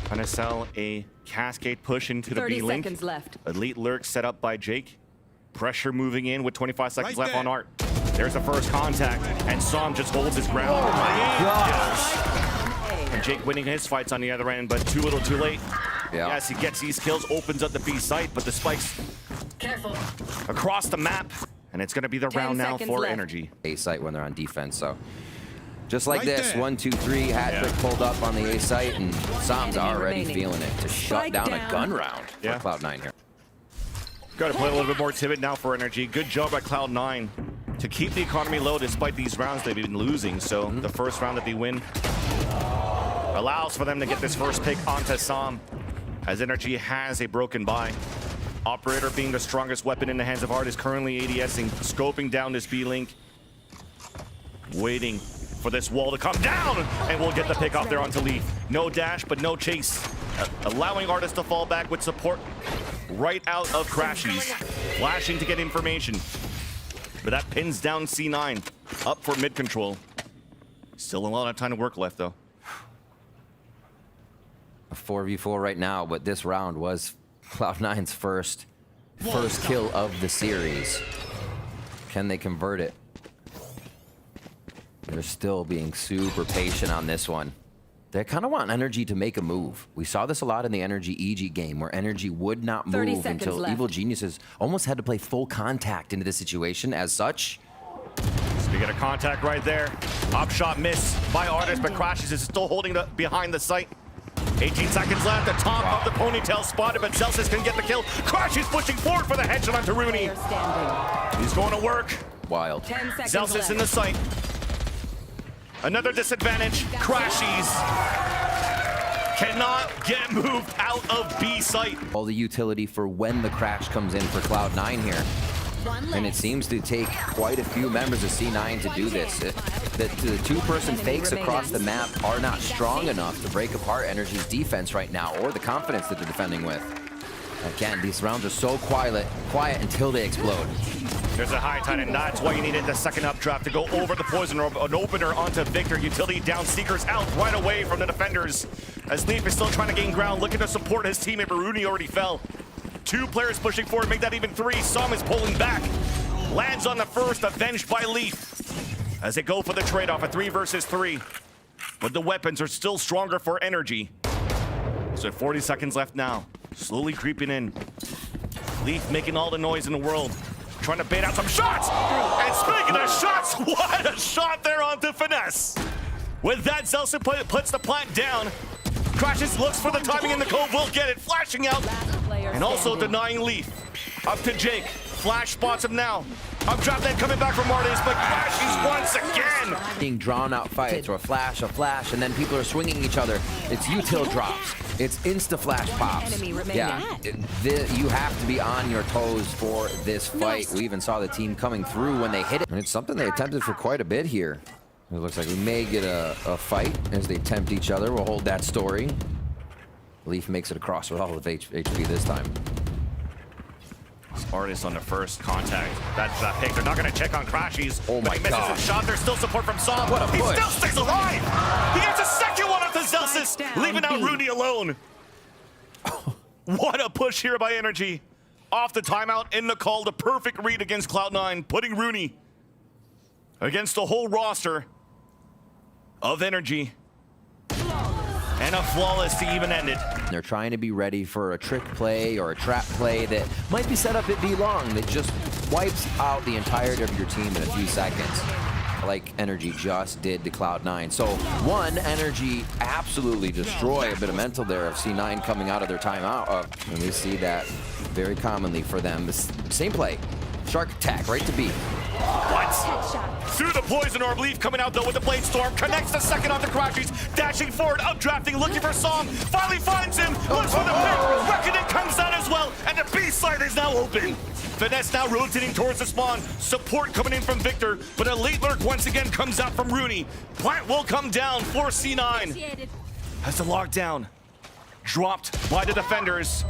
Trying to sell a cascade push into the B link. 30 seconds left. Elite lurk set up by Jake. Pressure moving in with 25 seconds left on Art. There's the first contact, and Som just holds his ground. Oh my gosh! And Jake winning his fights on the other end, but too little too late. Yeah. Yes, he gets these kills, opens up the B site, but the spikes across the map, and it's going to be the round now for NRG. A site when they're on defense, so just like this, 1, 2, 3, hat trick pulled up on the A site, and Som's already feeling it to shut down a gun round for Cloud9 here. Got to play a little bit more timid now for NRG. Good job by Cloud9 to keep the economy low despite these rounds they've been losing. So the first round that they win allows for them to get this first pick onto Som, as NRG has a broken buy. Operator, being the strongest weapon in the hands of Art, is currently ADSing, scoping down this B link, waiting for this wall to come down, and we'll get the pick off there onto Leaf. No dash, but no chase, allowing Artist to fall back with support right out of Crashies, flashing to get information. But that pins down C9, up for mid control. Still a lot of time to work left, though. A 4v4 right now, but this round was Cloud9's first kill of the series. Can they convert it? They're still being super patient on this one. They kind of want NRG to make a move. We saw this a lot in the NRG EG game, where NRG would not move until Evil Geniuses almost had to play full contact into the situation. As such, so we get a contact right there. Op shot miss by Artist, but Crashes is still holding behind the site. 18 seconds left. The top of the ponytail spotted, but Celsius can get the kill. Crashes pushing forward for the headshot onto Rooney. He's going to work. Wild. Celsius in the site. Another disadvantage. Crashies cannot get moved out of B site. All the utility for when the crash comes in for Cloud9 here. And it seems to take quite a few members of C9 to do this. The two-person fakes across the map are not strong enough to break apart NRG's defense right now, or the confidence that they're defending with. Again, these rounds are so quiet until they explode. There's a high tide, and that's why you needed the second updraft to go over the poison orb, an opener onto Victor. Utility down, Seekers out right away from the defenders. As Leaf is still trying to gain ground, looking to support his teammate, but Rooney already fell. 2 players pushing forward, make that even 3. Som is pulling back. Lands on the first, avenged by Leaf. As they go for the trade-off, a 3 versus 3. But the weapons are still stronger for NRG. So 40 seconds left now. Slowly creeping in. Leaf making all the noise in the world. Trying to bait out some shots! And speaking of shots, what a shot there onto Finesse! With that, Zelson puts the plant down. Crashes, looks for the timing in the cove, will get it, flashing out. And also denying Leaf. Up to Jake. Flash spots him now. Updraft then coming back from Artist, but Crashes once again. Being drawn out fights, or a flash, and then people are swinging each other. It's util drops. It's insta-flash pops. Yeah, you have to be on your toes for this fight. We even saw the team coming through when they hit it. And it's something they attempted for quite a bit here. It looks like we may get a fight as they tempt each other. We'll hold that story. Leaf makes it across with all of HP this time. Artist on the first contact. That's that pick. They're not going to check on Crashies. Oh my God. He misses his shot. There's still support from Som. What a push. He still sticks alive. He gets a second one up to Celsius, leaving out Rooney alone. What a push here by NRG. Off the timeout, in the call, the perfect read against Cloud9, putting Rooney against the whole roster of NRG. And a flawless to even end it. They're trying to be ready for a trick play or a trap play that might be set up at B long that just wipes out the entirety of your team in a few seconds, like NRG just did to Cloud9. So one, NRG absolutely destroy a bit of mental there of C9 coming out of their timeout. And we see that very commonly for them. The same play, shark attack right to B. What? Through the poison orb, Leaf coming out though with the blade storm, connects the second onto Crashies, dashing forward, updrafting, looking for Som, finally finds him, looks for the pick, Reckoning comes down as well, and the B side is now open. Finesse now rotating towards the spawn. Support coming in from Victor, but a late lurk once again comes out from Rooney. Plant will come down for C9. As the lockdown dropped by the defenders,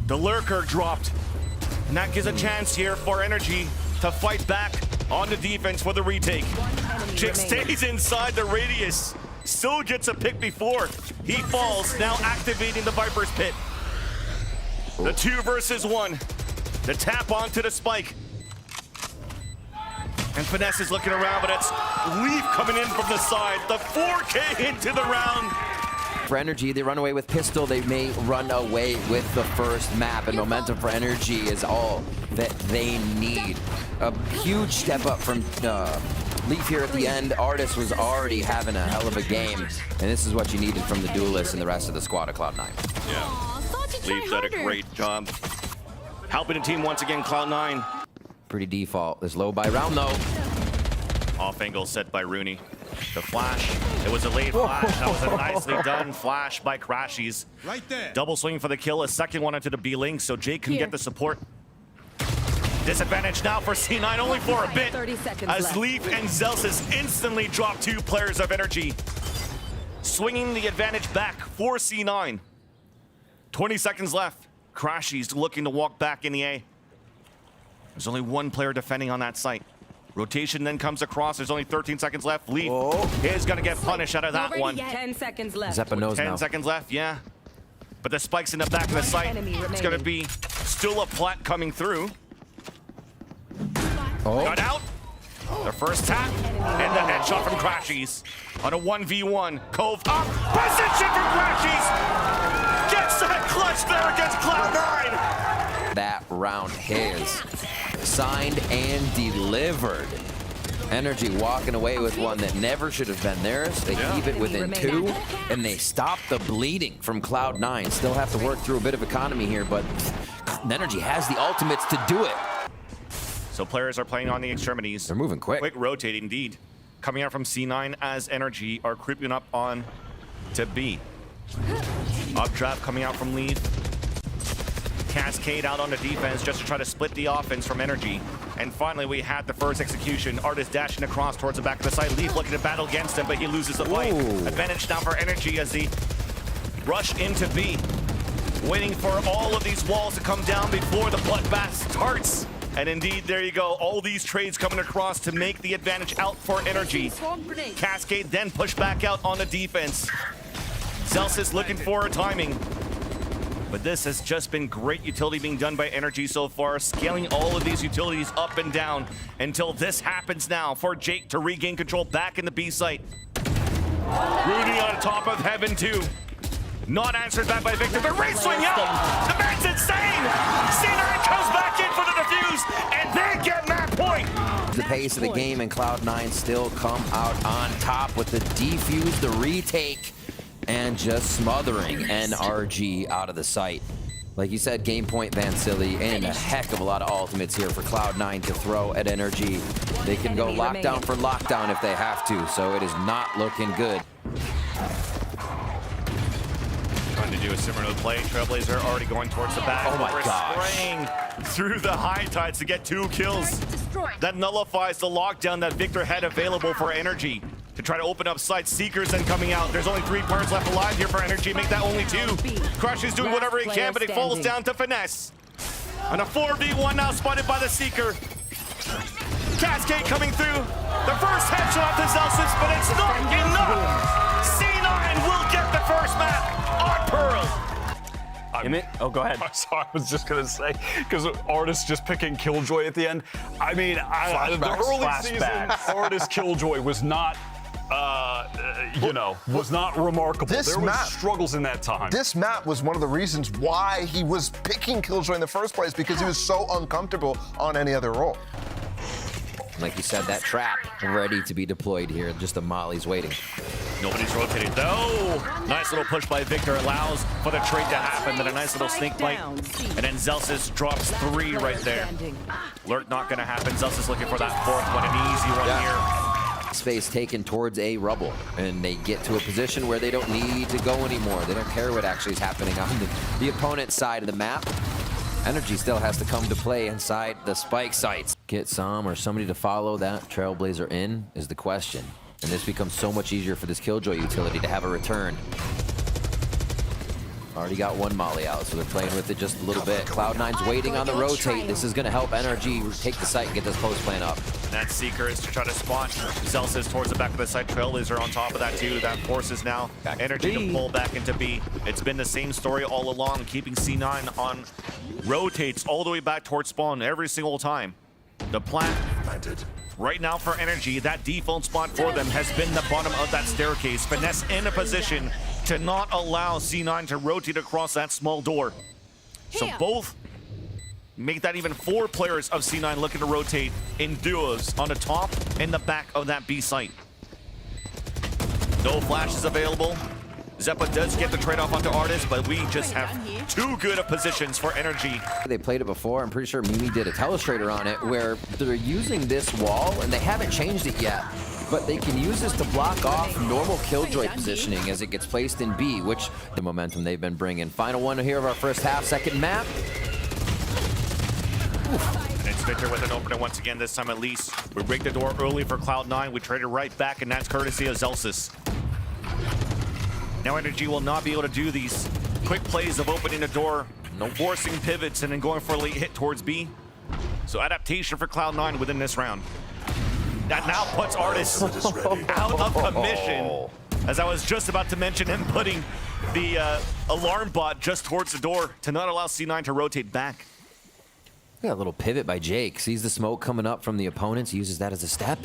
the lurker dropped. And that gives a chance here for NRG to fight back on the defense for the retake. Jake stays inside the radius. Still gets a pick before he falls, now activating the Viper's Pit. The 2 versus 1. The tap onto the spike. And Finesse is looking around, but it's Leaf coming in from the side. The 4K into the round. For NRG, they run away with pistol. They may run away with the first map, and momentum for NRG is all that they need. A huge step up from Leaf here at the end. Artis was already having a hell of a game, and this is what you needed from the duelists and the rest of the squad of Cloud9. Yeah, Leaf did a great job helping the team once again. Cloud9 pretty default. This low by round though. Off angle set by Rooney. The flash, it was a late flash. That was a nicely done flash by Crashies. Right there. Double swing for the kill, a second one into the B link, so Jake can get the support. Disadvantage now for C9, only for a bit, as Leaf and Zelsis instantly drop 2 players of NRG. Swinging the advantage back for C9. 20 seconds left. Crashies looking to walk back in the A. There's only 1 player defending on that site. Rotation then comes across. There's only 13 seconds left. Leaf is going to get punished out of that one. 10 seconds left. Zeppa knows 10 seconds left, yeah. But the spike's in the back of the site. It's going to be still a plat coming through. Got out. The first tap. And the headshot from Crashies. On a 1v1. Cove up. Position from Crashies. Gets that clutch there against Cloud9. That round his. Signed and delivered. NRG walking away with one that never should have been theirs. They keep it within 2, and they stop the bleeding from Cloud9. Still have to work through a bit of economy here, but NRG has the ultimates to do it. So players are playing on the extremities. They're moving quick. Quick rotate indeed. Coming out from C9 as NRG are creeping up on to B. Updraft coming out from Leaf. Cascade out on the defense just to try to split the offense from NRG. And finally, we had the first execution. Artis dashing across towards the back of the site. Leaf looking to battle against him, but he loses the fight. Advantage now for NRG as he rush into B. Waiting for all of these walls to come down before the bloodbath starts. And indeed, there you go. All these trades coming across to make the advantage out for NRG. Cascade then pushed back out on the defense. Zelsis looking for a timing. But this has just been great utility being done by NRG so far, scaling all of these utilities up and down until this happens now for Jake to regain control back in the B site. Rooney on top of Heaven 2. Not answered back by Victor. The race swing out! The man's insane! C9 comes back in for the defuse, and they get map point! The pace of the game, and Cloud9 still come out on top with the defuse, the retake, and just smothering NRG out of the site. Like you said, game point Van Silly, and a heck of a lot of ultimates here for Cloud9 to throw at NRG. They can go lockdown for lockdown if they have to, so it is not looking good. Trying to do a similar play. Trailblazer already going towards the back. Oh my gosh. Spraying through the high tides to get 2 kills. That nullifies the lockdown that Victor had available for NRG to try to open up sites. Seekers then coming out. There's only 3 players left alive here for NRG. Make that only 2. Crush is doing whatever he can, but it falls down to Finesse. On a 4v1 now spotted by the Seeker. Cascade coming through. The first headshot to Zelsis, but it's not enough. C9 will get the first map on Pearl. Oh, go ahead. I'm sorry, I was just gonna say, because Artis just picking Killjoy at the end. I mean, the early season Artis Killjoy was not, was not remarkable. There was struggles in that time. This map was one of the reasons why he was picking Killjoy in the first place, because he was so uncomfortable on any other role. Like you said, that trap ready to be deployed here. Just the Molly's waiting. Nobody's rotating though. Nice little push by Victor allows for the trade to happen, then a nice little snake bite. And then Zelsis drops 3 right there. Lurk not gonna happen. Zelsis looking for that 4th one, an easy one here. Space taken towards a rubble, and they get to a position where they don't need to go anymore. They don't care what actually is happening on the opponent's side of the map. Energy still has to come to play inside the spike sites. Get some or somebody to follow that Trailblazer in is the question. And this becomes so much easier for this Killjoy utility to have a return. Already got one molly out, so they're playing with it just a little bit. Cloud9's waiting on the rotate. This is going to help NRG take the site and get this post plan up. And that Seeker is to try to spot Zelsis towards the back of the site. Trailblazer on top of that too. That forces now Energy to pull back into B. It's been the same story all along, keeping C9 on rotates all the way back towards spawn every single time. The plan right now for Energy, that default spot for them has been the bottom of that staircase. Finesse in a position to not allow C9 to rotate across that small door. So both make that even 4 players of C9 looking to rotate in duos on the top and the back of that B site. No flashes available. Zeppa does get the trade-off onto Artis, but we just have too good of positions for Energy. They played it before. I'm pretty sure Mimi did a telestrator on it where they're using this wall and they haven't changed it yet. But they can use this to block off normal Killjoy positioning as it gets placed in B, which the momentum they've been bringing. Final one here of our first half, second map. And it's Victor with an opener once again, this time at least. We break the door early for Cloud9. We traded right back, and that's courtesy of Zelsis. Now Energy will not be able to do these quick plays of opening the door, forcing pivots, and then going for a late hit towards B. So adaptation for Cloud9 within this round. That now puts Artis out of commission. As I was just about to mention him putting the alarm bot just towards the door to not allow C9 to rotate back. Got a little pivot by Jake. Sees the smoke coming up from the opponents, uses that as a step.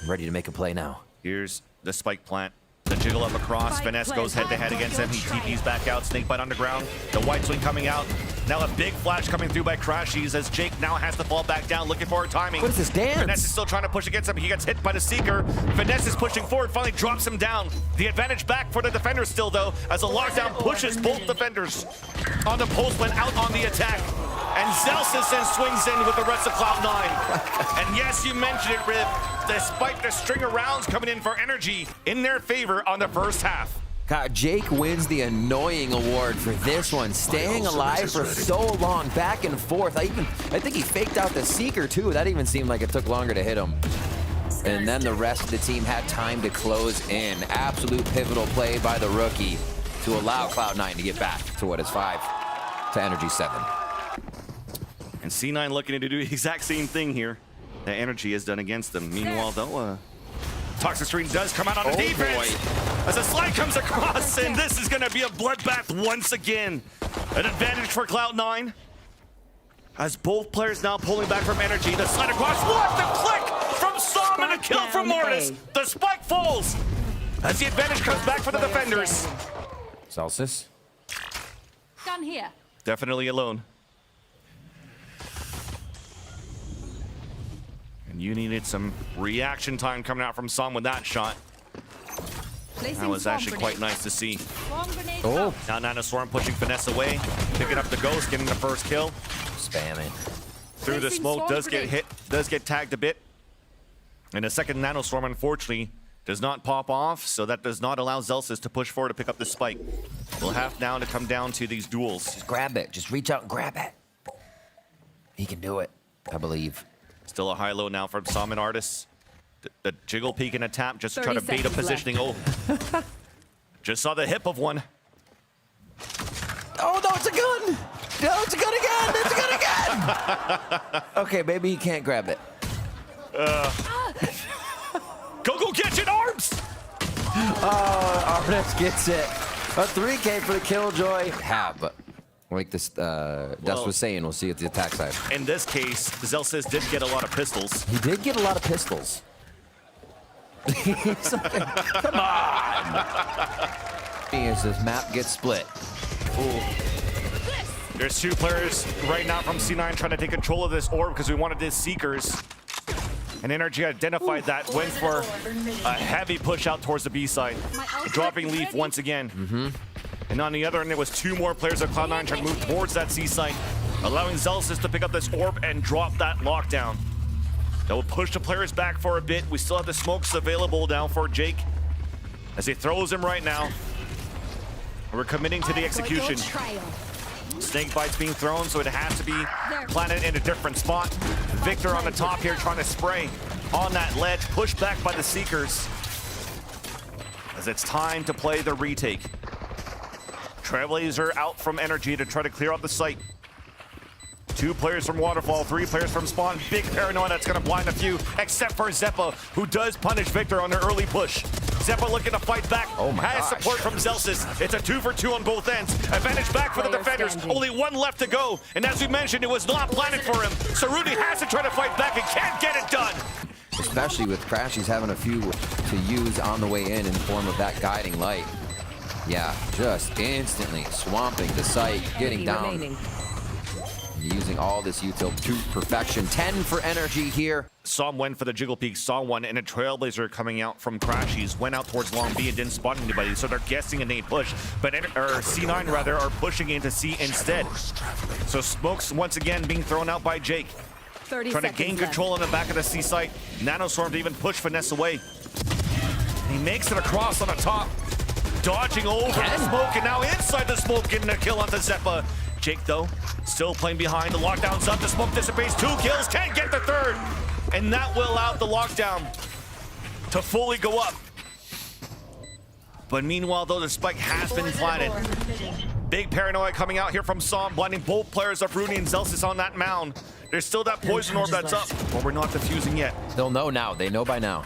Ready to make a play now. Here's the spike plant. The jiggle up across. Finesse goes head-to-head against him. He TP's back out. Snakebite underground. The white swing coming out. Now a big flash coming through by Crashies as Jake now has to fall back down, looking for a timing. What is this dance? Finesse is still trying to push against him. He gets hit by the Seeker. Finesse is pushing forward, finally drops him down. The advantage back for the defenders still, though, as the lockdown pushes both defenders on the postman out on the attack. And Zelsis then swings in with the rest of Cloud9. And yes, you mentioned it, Rib. Despite the string of rounds coming in for Energy in their favor on the first half. God, Jake wins the annoying award for this one, staying alive for so long, back and forth. I think he faked out the Seeker too. That even seemed like it took longer to hit him. And then the rest of the team had time to close in. Absolute pivotal play by the rookie to allow Cloud9 to get back to what is 5 to Energy 7. And C9 looking to do the exact same thing here that Energy has done against them. Meanwhile, though, Toxic Stream does come out on the defense as a slide comes across, and this is going to be a bloodbath once again. An advantage for Cloud9 as both players now pulling back from Energy. The slide across, what the click from Som and a kill from Mortis. The spike falls as the advantage comes back for the defenders. Celsius? Gun here. Definitely alone. You needed some reaction time coming out from Som with that shot. That was actually quite nice to see. Oh. Now Nanoswarm pushing Finesse away, picking up the Ghost, getting the first kill. Spamming. Through the smoke, does get hit, does get tagged a bit. And the second Nanoswarm, unfortunately, does not pop off, so that does not allow Zelsis to push forward to pick up the spike. We'll have now to come down to these duels. Just grab it. Just reach out and grab it. He can do it, I believe. Still a high-low now from Som and Artis. The jiggle peek and a tap just to try to bait a positioning. Oh, just saw the hip of one. Oh, no, it's a gun. No, it's a gun again. It's a gun again. Okay, maybe he can't grab it. Go get it, Arms! Artis gets it. A 3K for the Killjoy. But like this Dust was saying, we'll see at the attack side. In this case, Zelsis did get a lot of pistols. He did get a lot of pistols. Come on! As this map gets split. Ooh. There's 2 players right now from C9 trying to take control of this orb because we wanted these Seekers. And NRG identified that, went for a heavy push out towards the B side. Dropping Leaf once again. And on the other end, there was 2 more players of Cloud9 trying to move towards that C site, allowing Zelsis to pick up this orb and drop that lockdown. That will push the players back for a bit. We still have the smokes available now for Jake as he throws him right now. We're committing to the execution. Snake bites being thrown, so it has to be planted in a different spot. Victor on the top here trying to spray on that ledge, pushed back by the Seekers. As it's time to play the retake. Trailblazer out from NRG to try to clear out the site. 2 players from Waterfall, 3 players from Spawn. Big paranoia that's gonna blind a few, except for Zeppa, who does punish Victor on their early push. Zeppa looking to fight back. Oh my Has gosh. support from Zelsis. It's a 2-for-2 on both ends. Advantage back for the defenders. Only 1 left to go. And as we mentioned, it was not planted for him. So Rudy has to try to fight back and can't get it done. Especially with Crashies having a few to use on the way in form of that guiding light. Yeah, just instantly swamping the site, getting down. Using all this util to perfection. 10 for NRG here. Saw him went for the Jiggle Peak, saw one, and a Trailblazer coming out from Crashies. Went out towards Long B and didn't spot anybody, so they're guessing a nade push. But C9 rather are pushing into C instead. So Smokes once again being thrown out by Jake. 30 Trying to gain control on the back of the C site. Nanoswarm to even push Finesse away. He makes it across on the top. Dodging over the smoke, and now inside the smoke, getting a kill onto Zeppa. Jake, though, still playing behind. The lockdown's up. The smoke dissipates. 2 kills. Can't get the 3rd. And that will allow the lockdown to fully go up. But meanwhile, though, the spike has been planted. Big paranoia coming out here from Som, blinding both players of Rooney and Zelsis on that mound. There's still that poison orb that's up, but we're not defusing yet. They'll know now. They know by now.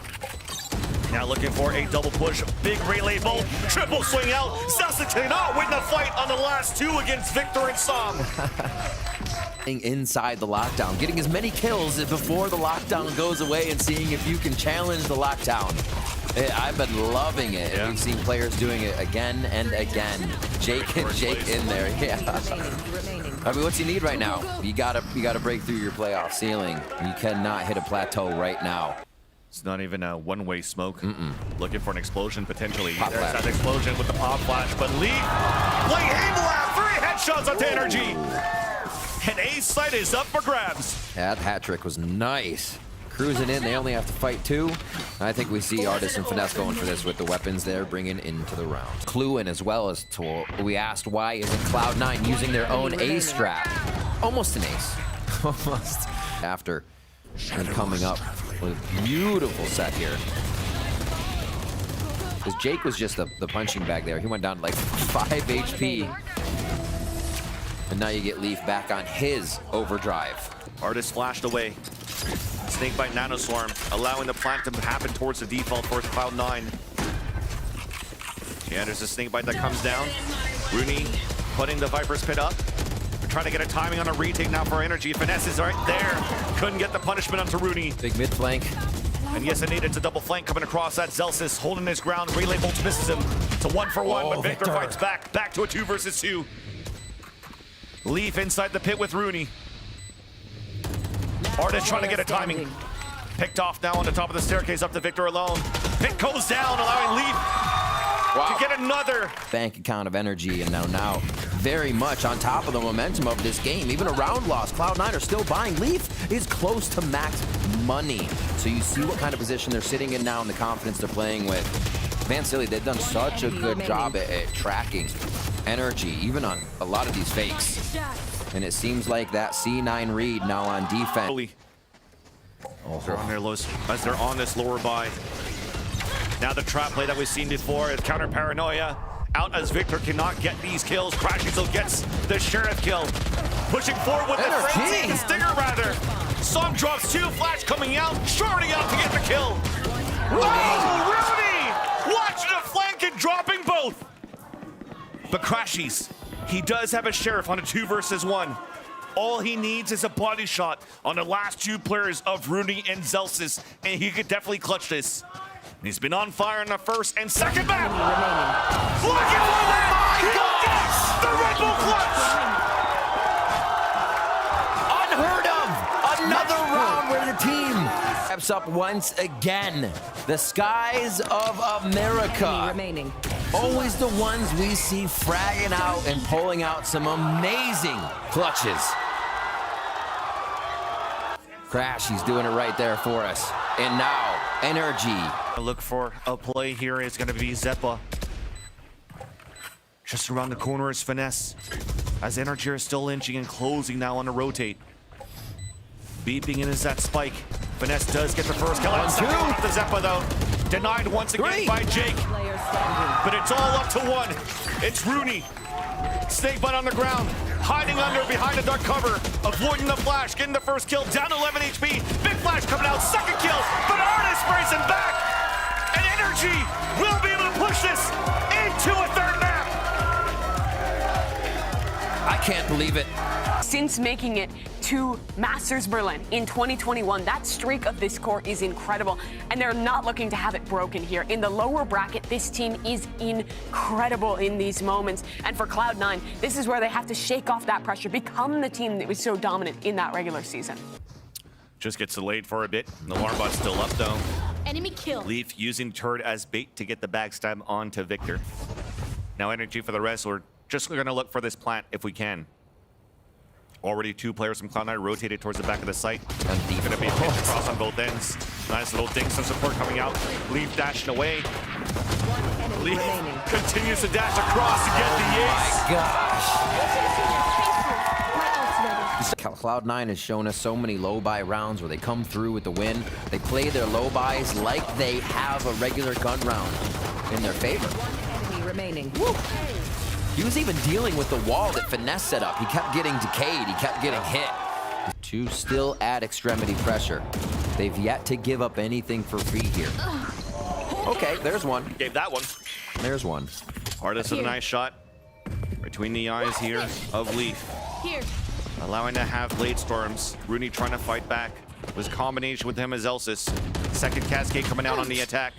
Now looking for a double push, big relay bolt, triple swing out. Zelsis cannot win the fight on the last 2 against Victor and Som. Inside the lockdown, getting as many kills before the lockdown goes away and seeing if you can challenge the lockdown. I've been loving it. Yeah. We've seen players doing it again and again. Jake in there, yeah. I mean, what's you need right now? You gotta break through your playoff ceiling. You cannot hit a plateau right now. It's not even a one-way smoke. Looking for an explosion potentially. Pop There's flash. that explosion with the pop flash, but Lee, play aim lab, 3 headshots onto NRG. And A site is up for grabs. Yeah, that hat trick was nice. Cruising in, they only have to fight 2. I think we see Artist and Finesse going for this with the weapons they're bringing into the round. Clue in as well as Tool. We asked why isn't Cloud9 using their own ace strat? Almost an ace. Almost. After and coming up with a beautiful set here. Because Jake was just the punching bag there. He went down to like 5 HP. And now you get Leaf back on his overdrive. Artist flashed away. Snakebite Nanoswarm, allowing the plant to happen towards the default for Cloud9. Yeah, there's a Snakebite that comes down. Rooney putting the Viper's Pit up. We're trying to get a timing on a retake now for NRG. Finesse is right there. Couldn't get the punishment onto Rooney. Big mid flank. And yes, indeed, it's a double flank coming across. That Zelsis holding his ground. Relay Bolt misses him. It's a 1-for-1, but Victor fights back. Back to a 2 versus 2. Leaf inside the pit with Rooney. Artist trying to get a timing. Picked off now on the top of the staircase up to Victor alone. Pit goes down, allowing Leaf to get another. Bank account of energy, and now very much on top of the momentum of this game. Even a round loss, Cloud9 are still buying. Leaf is close to max money. So you see what kind of position they're sitting in now and the confidence they're playing with. Man, Silly, they've done such a good job at tracking energy, even on a lot of these fakes. And it seems like that C9 read now on defense. They're on their lows as they're on this lower buy. Now the trap play that we've seen before is counter paranoia. Out as Victor cannot get these kills. Crashizel gets the Sheriff kill. Pushing forward with the frenzy, the stinger rather. Som drops 2, flash coming out, shorting out to get the kill. Whoa, Rooney! Watching the flank and dropping both. But Crashies, he does have a Sheriff on a 2 versus 1. All he needs is a body shot on the last 2 players of Rooney and Zelsis, and he could definitely clutch this. And he's been on fire in the first and second map. Looking for that! He gets the Red Bull clutch! Unheard of! Another round where the team steps up once again. The skies of America. Always the ones we see fragging out and pulling out some amazing clutches. Crash, he's doing it right there for us. And now, NRG. Look for a play here is going to be Zeppa. Just around the corner is Finesse. As NRG are still inching and closing now on the rotate. Beeping in is that spike. Finesse does get the first kill. And second off the Zeppa though. Denied once again by Jake. But it's all up to one. It's Rooney. Snakebite on the ground. Hiding under behind the dark cover. Avoiding the flash. Getting the first kill. Down to 11 HP. Big flash coming out. Second kill. But Artis sprays him back. And NRG will be able to push this into a third map. I can't believe it. Since making it to Masters Berlin in 2021, that streak of this core is incredible, and they're not looking to have it broken here. In the lower bracket, this team is incredible in these moments, and for Cloud9, this is where they have to shake off that pressure, become the team that was so dominant in that regular season. Just gets delayed for a bit. The alarm bot's still up though. Enemy kill. Leaf using turret as bait to get the backstab onto Victor. Now NRG for the rest, we're just gonna look for this plant if we can. Already 2 players from Cloud9 rotated towards the back of the site. And deep. Gonna be a pinch across on both ends. Nice little ding, some support coming out. Leaf dashing away. Leaf continues to dash across to get the ace. My gosh. Cloud9 has shown us so many low-buy rounds where they come through with the win. They play their low-buys like they have a regular gun round in their favor. One enemy remaining. Woo. He was even dealing with the wall that Finesse set up. He kept getting decayed. He kept getting hit. To still add extremity pressure. They've yet to give up anything for free here. Okay, there's one. Gave that one. There's one. Artis with a nice shot between the eyes here of Leaf. Here. Allowing to have blade storms. Rooney trying to fight back. Was combination with him as Elsis. Second cascade coming out on the attack.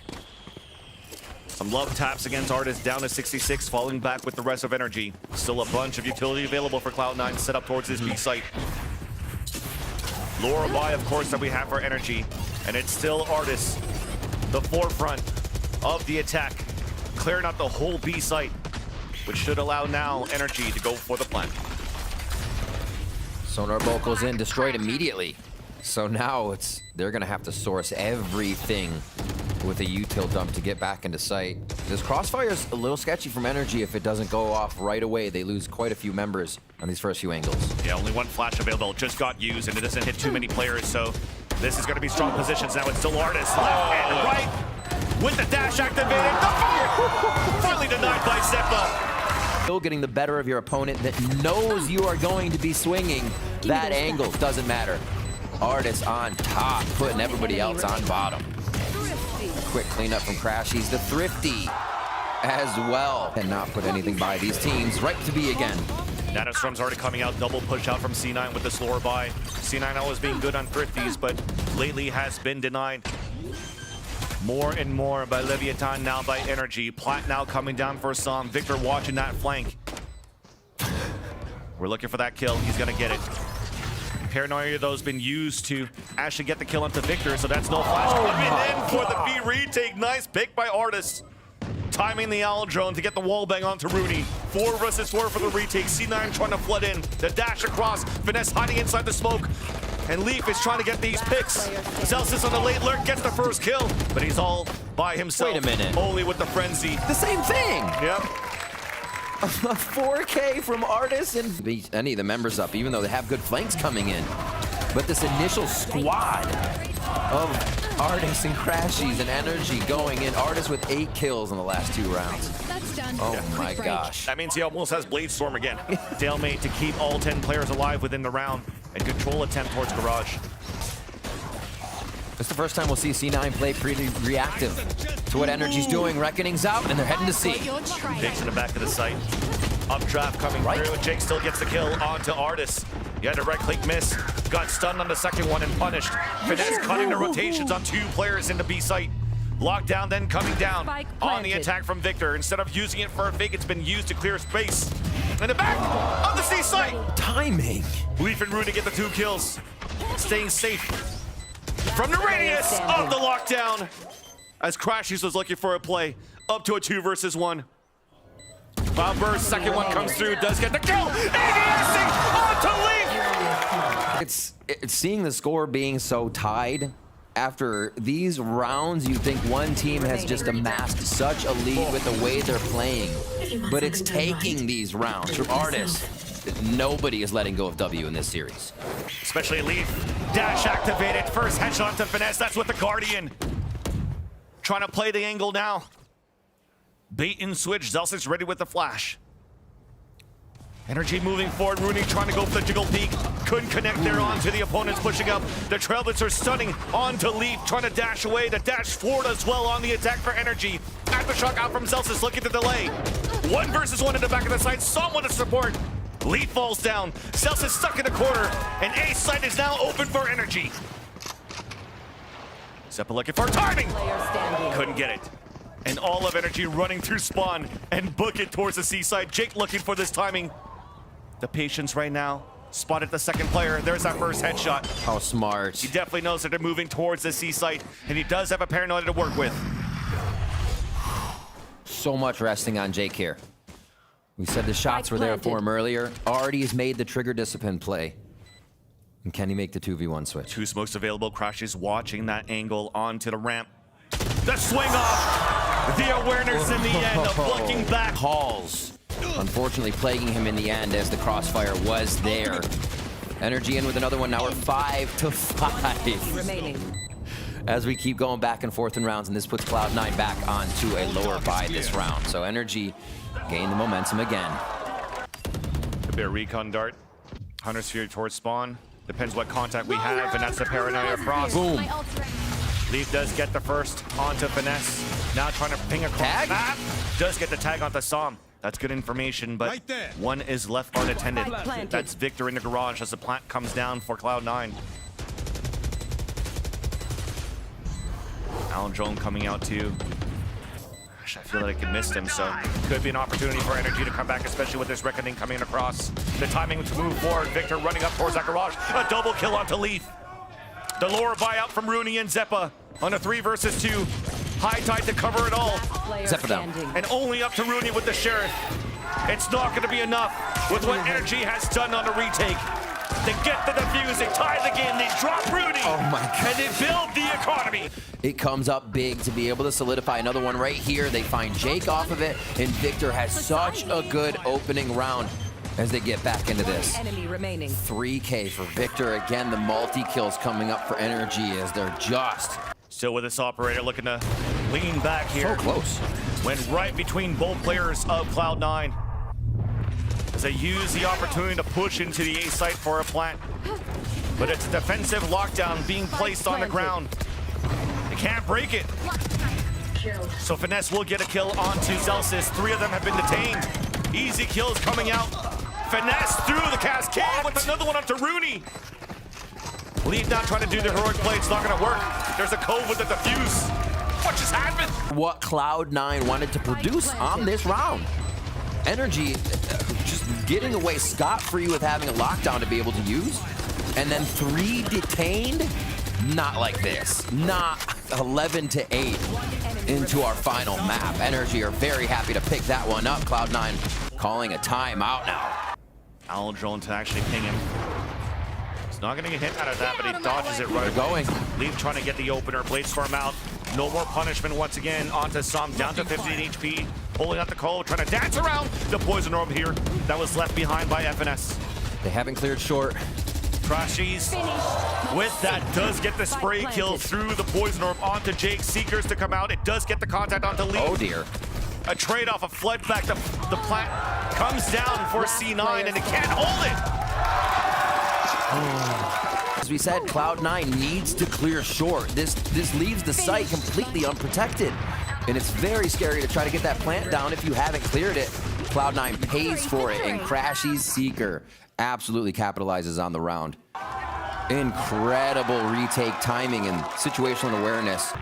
Some love taps against Artis, down to 66, falling back with the rest of NRG. Still a bunch of utility available for Cloud9 set up towards this B site. Lure by, of course, that we have for NRG. And it's still Artis, the forefront of the attack, clearing out the whole B site, which should allow now NRG to go for the plant. Sonar bolt goes in, destroyed immediately. So now they're gonna have to source everything with a util dump to get back into sight. This crossfire's a little sketchy from NRG if it doesn't go off right away. They lose quite a few members on these first few angles. Yeah, only one flash available, just got used, and it doesn't hit too many players, so this is gonna be strong positions now. It's still Artis, left and right, with the dash activated. The fire! Finally denied by Zeppa. Still getting the better of your opponent that knows you are going to be swinging that angle. Doesn't matter. Artis on top, putting everybody else on bottom. Quick cleanup from Crash. He's the Thrifty as well. Cannot put anything by these teams. Right to B again. Nanostorm's already coming out. Double push out from C9 with the slower buy. C9 always being good on Thrifties, but lately has been denied. More and more by Leviathan, now by NRG. Plat now coming down for Sam. Victor watching that flank. We're looking for that kill. He's gonna get it. Paranoia, though, has been used to actually get the kill onto Victor, so that's no flash coming in for the B retake. Nice pick by Artis. Timing the Owl Drone to get the wall bang onto Rooney. 4 versus 4 for the retake. C9 trying to flood in. The dash across. Finesse hiding inside the smoke. And Leaf is trying to get these picks. Celsius on the late lurk gets the first kill, but he's all by himself. Wait a minute. Only with the frenzy. The same thing. Yep. A 4K from Artis and beat any of the members up, even though they have good flanks coming in. But this initial squad of Artis and Crashies and NRG going in. Artis with 8 kills in the last 2 rounds. That's done. Oh my gosh. That means he almost has Blade Storm again. Stalemate to keep all 10 players alive within the round and control attempt towards Garage. It's the first time we'll see C9 play pretty reactive to what NRG's doing. Reckoning's out, and they're heading to C. Biggs in the back of the site. Updraft coming through, and Jake still gets the kill onto Artis. He had a right click miss, got stunned on the second one and punished. Finesse cutting the rotations on 2 players in the B site. Lockdown then coming down on the attack from Victor. Instead of using it for a fake, it's been used to clear space. In the back of the C site. Timing. Leaf and Rooney get the 2 kills. Staying safe from the radius of the lockdown. As Crashies was looking for a play, up to a 2 versus 1. Cloud Burst, second one comes through, does get the kill. ADSing onto Leaf. It's seeing the score being so tied. After these rounds, you think one team has just amassed such a lead with the way they're playing. But it's taking these rounds from Artis nobody is letting go of W in this series. Especially Leaf. Dash activated. First headshot to Finesse. That's with the Guardian. Trying to play the angle now. Bait and switch. Zelsis ready with the flash. NRG moving forward. Rooney trying to go for the jiggle peek. Couldn't connect there onto the opponents pushing up. The Trailblazers stunning onto Leaf. Trying to dash away. The dash forward as well on the attack for NRG. Aftershock out from Zelsis looking to delay. 1 versus 1 in the back of the side. Someone to support. Leaf falls down. Zelsis stuck in the corner. And A side is now open for NRG. Zeppa looking for timing. Couldn't get it. And all of NRG running through spawn and book it towards the C side. Jake looking for this timing. The patience right now. Spotted the second player. There's that first headshot. How smart. He definitely knows that they're moving towards the C site, and he does have a paranoia to work with. So much resting on Jake here. We said the shots were there for him earlier. Already has made the trigger discipline play. And can he make the 2v1 switch? 2 smokes available. Crashes watching that angle onto the ramp. The swing off. The awareness in the end of looking back. Calls. Unfortunately plaguing him in the end as the crossfire was there. NRG in with another one. Now we're 5-5. Remaining. As we keep going back and forth in rounds, and this puts Cloud9 back onto a lower bye this round. So NRG gain the momentum again. A bit of recon dart. Hunter Sphere towards spawn. Depends what contact we have, and that's the paranoia frost. Boom. Leaf does get the first onto Finesse. Now trying to ping across Tag? map. Does get the tag onto Som. That's good information, but one is left unattended. That's Victor in the garage as the plant comes down for Cloud9. Alan Drone coming out too. Gosh, I feel like I could miss him, so could be an opportunity for NRG to come back, especially with this Reckoning coming across. The timing to move forward. Victor running up towards that garage. A double kill onto Leaf. The lower buyout from Rooney and Zeppa on a 3 versus 2. High tide to cover it all. Zeppa down. And only up to Rooney with the Sheriff. It's not going to be enough with what NRG has done on the retake. They get the defuse, they tie the game, they drop Rooney. Oh my God. And they build the economy. It comes up big to be able to solidify another one right here. They find Jake off of it, and Victor has such a good opening round as they get back into this. Enemy remaining. 3K for Victor. Again, the multi-kills coming up for NRG as they're just Still with this operator looking to lean back here. so close. Went right between both players of Cloud9. As they use the opportunity to push into the A site for a plant. But it's a defensive lockdown being placed on the ground. They can't break it. So Finesse will get a kill onto Zelsis. 3 of them have been detained. Easy kills coming out. Finesse through the cascade with another one onto Rooney. Leaf now trying to do the heroic play. It's not going to work. There's a cove with the defuse. What just happened? What Cloud9 wanted to produce on this round. NRG just getting away scot-free with having a lockdown to be able to use. And then 3 detained? Not like this. Not 11-8 into our final map. NRG are very happy to pick that one up. Cloud9 calling a timeout now. Alan Drone to actually ping him. He's not going to get hit out of that, but he dodges it right away. Leaf trying to get the opener. Bladestorm out. No more punishment once again. Onto Som, down to 15 HP. Pulling out the cove, trying to dance around the poison orb here. That was left behind by FNS. They haven't cleared short. Crashies with that does get the spray kill through the poison orb onto Jake. Seekers to come out. It does get the contact onto Leaf. Oh dear. A trade-off, a flood back. The plant comes down for C9 and it can't hold it. As we said, Cloud9 needs to clear short. This leaves the site completely unprotected. And it's very scary to try to get that plant down if you haven't cleared it. Cloud9 pays for it, and Crashy's Seeker absolutely capitalizes on the round. Incredible retake timing and situational awareness.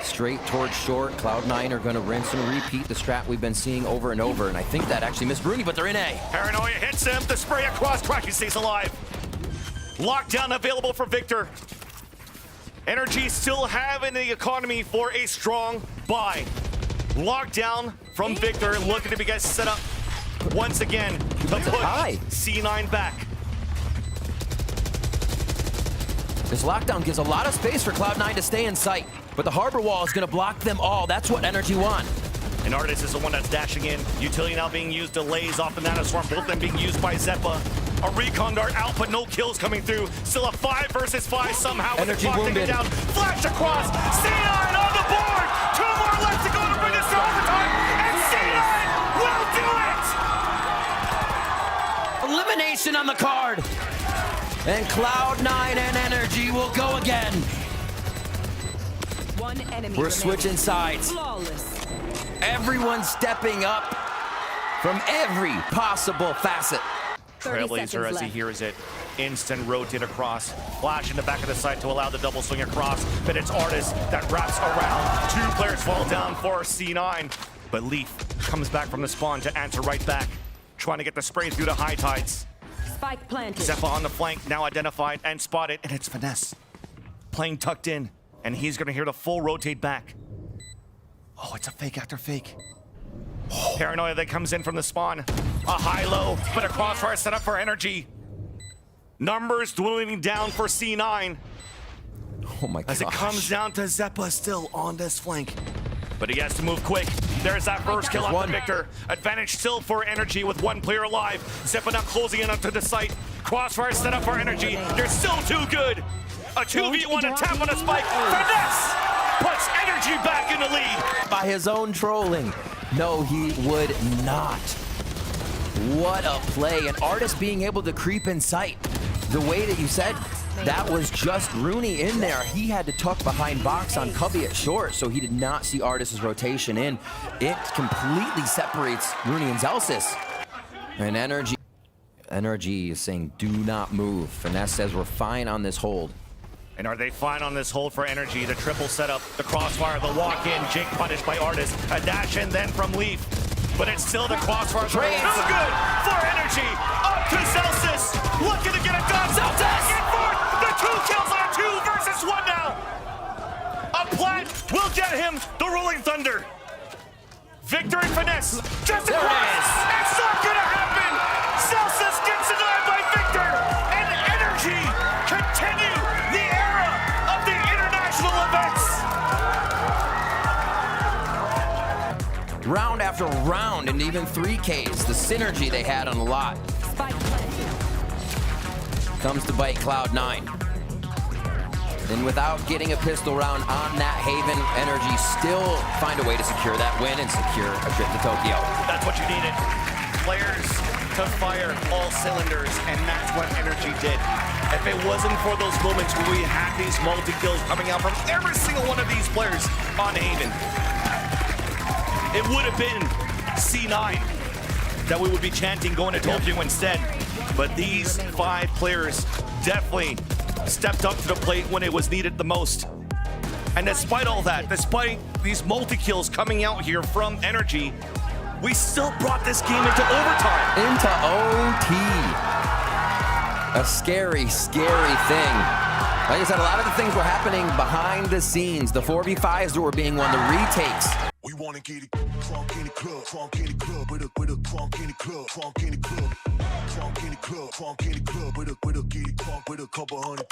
Straight towards short. Cloud9 are going to rinse and repeat the strat we've been seeing over and over, and I think that actually missed Rooney, but they're in A. Paranoia hits him. The spray across. Crashy stays alive. Lockdown available for Victor. NRG still having the economy for a strong buy. Lockdown from Victor, looking to get set up once again to push C9 back. This lockdown gives a lot of space for Cloud9 to stay in sight, but the harbor wall is going to block them all. That's what NRG want. And Artis is the one that's dashing in. Utility now being used, delays off the Nanoswarm, both of them being used by Zeppa. A recon dart out, but no kills coming through. Still a 5 versus 5 somehow. With Energy the clock wounded. ticking down. Flash across. C9 on the board. 2 more left to go to bring this to overtime. And C9 will do it! Elimination on the card. And Cloud9 and NRG will go again. One enemy We're remaining. switching sides. Flawless. Everyone stepping up from every possible facet. 30 Trailblazer seconds as he left. hears it. Instant rotate across. Flash in the back of the site to allow the double swing across. But it's Artis that wraps around. 2 players fall down for C9. But Leaf comes back from the spawn to answer right back. Trying to get the spray through the high tides. Spike planted. Zeppa on the flank, now identified and spotted. And it's Finesse. Playing tucked in. And he's going to hear the full rotate back. Oh, it's a fake after fake. Paranoia that comes in from the spawn. A high-low, but a crossfire set up for Energy. Numbers dwindling down for C9 Oh my as it comes down to Zeppa still on this flank. But he has to move quick. There's that first kill on the Victor. Advantage still for Energy with 1 player alive. Zeppa now closing in onto the site. Crossfire set up for Energy. They're still too good. A 2v1 attack on a spike. Finesse puts Energy back in the lead. By his own trolling. No, he would not. What a play. And Artis being able to creep in sight. The way that you said, that was just Rooney in there. He had to tuck behind box on Cubby at short, so he did not see Artis' rotation in. It completely separates Rooney and Zelsis. And NRG is saying, do not move. Finesse says we're fine on this hold. And are they fine on this hold for Energy? The triple setup, the crossfire, the walk-in, Jake punished by Artis. A dash in then from Leaf. But it's still the crossfire. Too good for Energy. Up to Zelsis. Looking to get it done. Zelsis! Back and forth. The 2 kills on a 2 versus 1 now. A plant will get him the Rolling Thunder. Victor and Finesse. Just There it across. is. It's not gonna happen. Zelsis gets denied by Victor. And Energy continue the era of the international events. Round after round, and even 3Ks. The synergy they had on a lot Spike planted. comes to bite Cloud9. And without getting a pistol round on that Haven, Energy still find a way to secure that win and secure a trip to Tokyo. That's what you needed. Players to fire all cylinders, and that's what Energy did. If it wasn't for those moments where we had these multi-kills coming out from every single one of these players on Haven, it would have been C9 that we would be chanting going to Tokyo instead. But these 5 players definitely stepped up to the plate when it was needed the most. And despite all that, despite these multi-kills coming out here from Energy, we still brought this game into overtime. Into OT. A scary, scary thing. Like I said, a lot of the things were happening behind the scenes. The 4v5s that were being won, the retakes. We wanna get it crunk in the club, crunk in the club, with a crunk in the club, crunk in the club, crunk in the club, crunk in the club, with a get it crunk with a couple hundred.